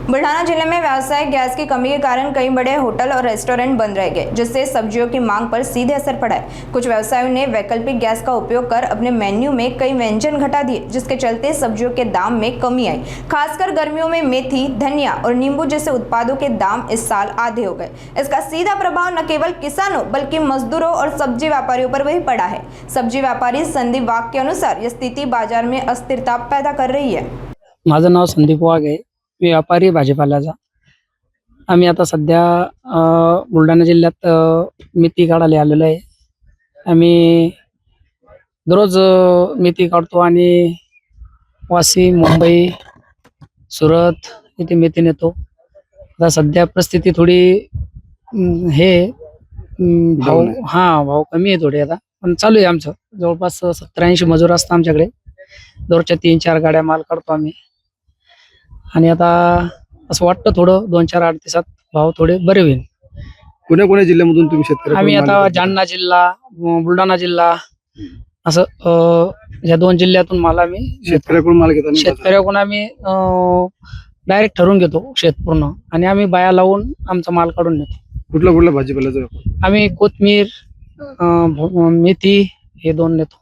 बुल्ढाना जिले में व्यावसायिक गैस की कमी के कारण कई बड़े होटल और रेस्टोरेंट बंद रह गए, जिससे सब्जियों की मांग पर सीधे असर पड़ा है। कुछ व्यवसायों ने वैकल्पिक गैस का उपयोग कर अपने मेन्यू में कई व्यंजन घटा दिए, जिसके चलते सब्जियों के दाम में कमी आई। खासकर गर्मियों में मेथी, धनिया और नींबू जैसे उत्पादों के दाम इस साल आधे हो गए। इसका सीधा प्रभाव न केवल किसानों बल्कि मजदूरों और सब्जी व्यापारियों पर भी पड़ा है। सब्जी व्यापारी संदीप वाघ के अनुसार यह स्थिति बाजार में अस्थिरता पैदा कर रही है। माझं नाव संदीप वाघ आहे। मी व्यापारी भाजीपाल्याचा। आम्ही आता सध्या बुलढाणा जिल्ह्यात मेथी काढायला आलेलो आहे। आम्ही दररोज मेथी काढतो आणि वाशी, मुंबई, सुरत इथे मेथी नेतो। आता सध्या परिस्थिती थोडी हे भाव कमी आहे थोडे आता, पण चालू आहे आमचं। जवळपास 70-80 मजूर असतात आमच्याकडे। दररोजच्या 3-4 गाड्या माल काढतो आम्ही। आणि आता असं वाटतं थोडं 2-4-8 दिवसात भाव थोडे बरे होईल। कोण्या जिल्ह्यामधून तुम्ही शेतकरी? आम्ही आता जालना जिल्हा, बुलढाणा जिल्हा असं या 2 जिल्ह्यातून माल आम्ही शेतकऱ्याकडून माल घेतो? शेतकऱ्याकडून आम्ही डायरेक्ट ठरवून घेतो शेत पूर्ण, आणि आम्ही बाया लावून आमचा माल काढून नेतो। कुठला भाजीपाल्याचा व्यापार? आम्ही कोथमीर, मेथी हे 2 नेतो।